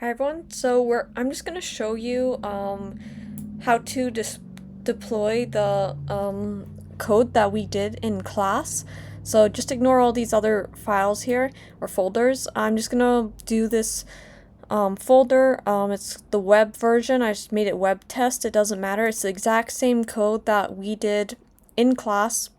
Hi everyone, so I'm just going to show you how to deploy the code that we did in class. So just ignore all these other files here or folders. I'm just going to do this folder. It's the web version. I just made it web test. It doesn't matter. It's the exact same code that we did in class.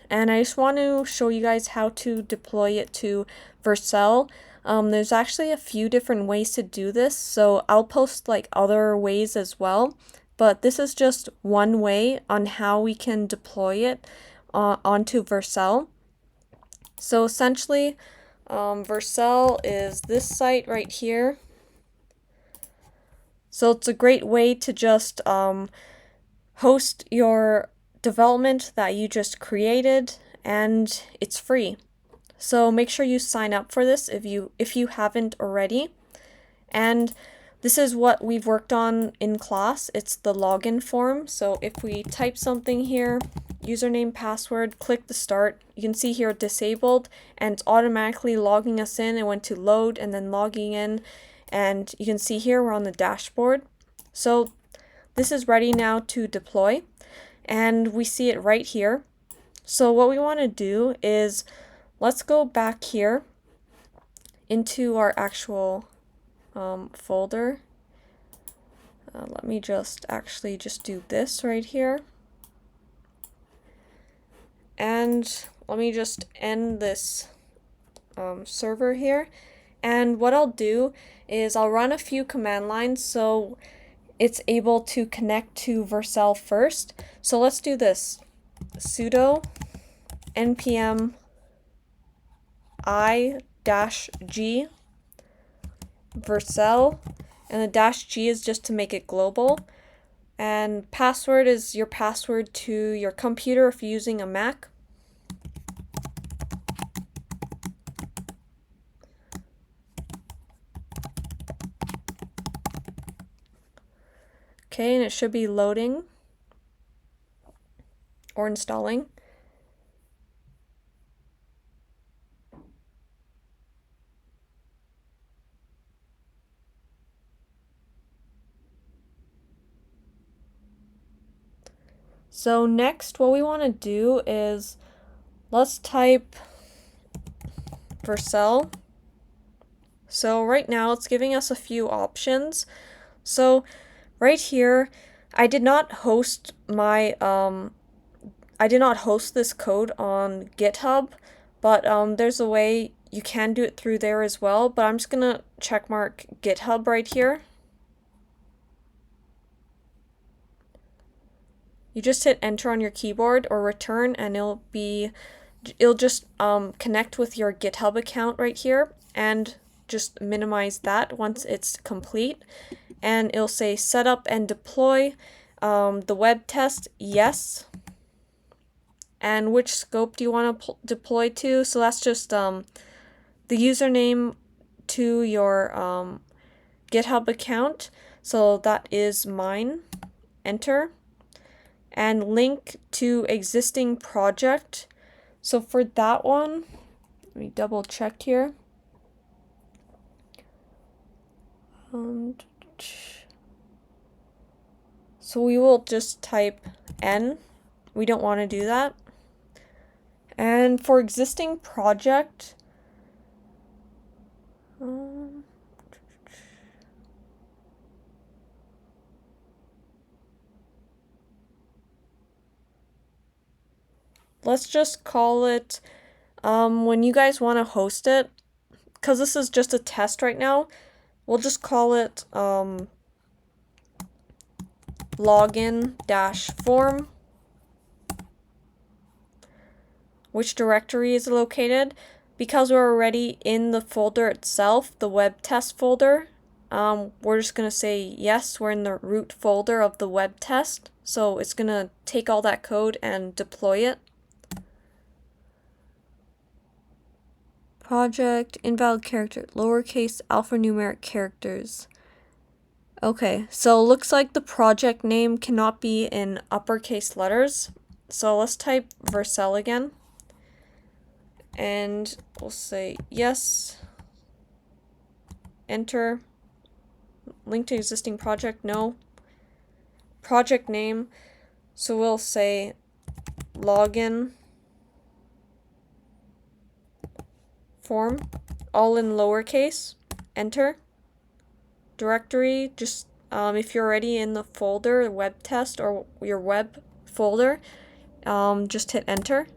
And I just want to show you guys how to deploy it to Vercel. There's actually a few different ways to do this, so I'll post like other ways as well, but this is just one way on how we can deploy it onto Vercel. So essentially, Vercel is this site right here. So it's a great way to just host your development that you just created, and it's free. So make sure you sign up for this if you haven't already. And this is what we've worked on in class. It's the login form. So if we type something here, username, password, click the start, you can see here disabled, and it's automatically logging us in. It went to load and then logging in, and you can see here we're on the dashboard. So this is ready now to deploy, and we see it right here. So what we want to do is let's go back here into our actual folder. Let me just do this right here. And let me just end this server here. And what I'll do is I'll run a few command lines so it's able to connect to Vercel first. So let's do this. Sudo npm i-g Vercel, and the -g is just to make it global, and password is your password to your computer if you're using a Mac. Okay, and it should be loading or installing. So next, what we want to do is let's type Vercel. So right now it's giving us a few options. So right here, I did not host this code on GitHub, but there's a way you can do it through there as well. But I'm just gonna check mark GitHub right here. You just hit enter on your keyboard or return, and it'll just connect with your GitHub account right here, and just minimize that once it's complete, and it'll say set up and deploy the web test, yes. And which scope do you want to deploy to? So that's just the username to your GitHub account. So that is mine. Enter. And link to existing project. So for that one, let me double check here. So we will just type N. We don't want to do that. And for existing project, let's just call it, when you guys want to host it, because this is just a test right now, we'll just call it login-form. Which directory is located. Because we're already in the folder itself, the web test folder, we're just going to say yes, we're in the root folder of the web test. So it's going to take all that code and deploy it. Project, invalid character, lowercase alphanumeric characters. Okay, so it looks like the project name cannot be in uppercase letters. So let's type Vercel again. And we'll say yes, enter, link to existing project, no. Project name, so we'll say login form, all in lowercase, enter. Directory, just if you're already in the folder, web test or your web folder, just hit enter.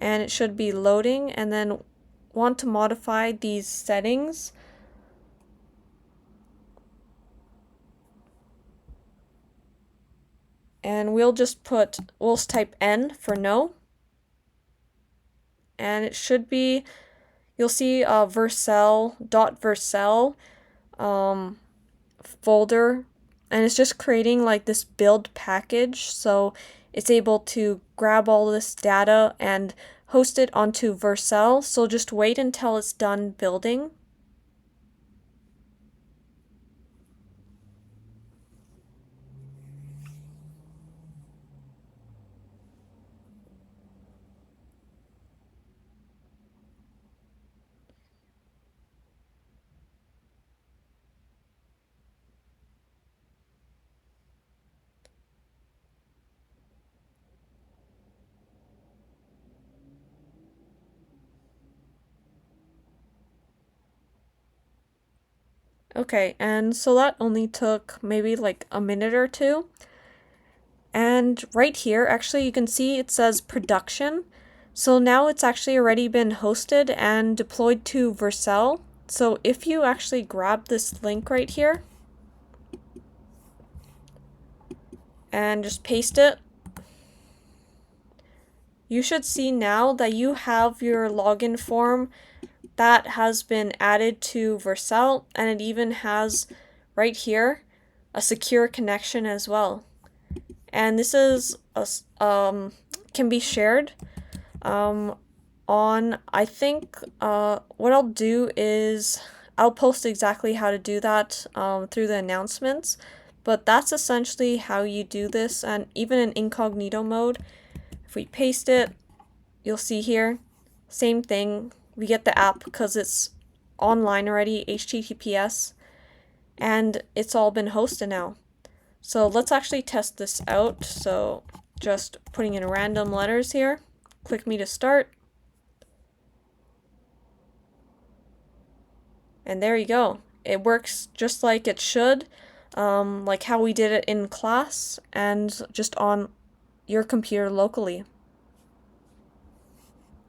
And it should be loading, and then want to modify these settings. And we'll type N for no. And it should be, you'll see Vercel folder, and it's just creating like this build package, so it's able to grab all this data and host it onto Vercel. So just wait until it's done building. Okay, and so that only took maybe like a minute or two. And right here, actually, you can see it says production. So now it's actually already been hosted and deployed to Vercel. So if you actually grab this link right here and just paste it, you should see now that you have your login form that has been added to Vercel, and it even has right here a secure connection as well. And this is can be shared on, I think what I'll do is I'll post exactly how to do that through the announcements, but that's essentially how you do this. And even in incognito mode, if we paste it, you'll see here, same thing. We get the app because it's online already, HTTPS, and it's all been hosted now. So let's actually test this out. So just putting in random letters here, click me to start. And there you go. It works just like it should, like how we did it in class and just on your computer locally.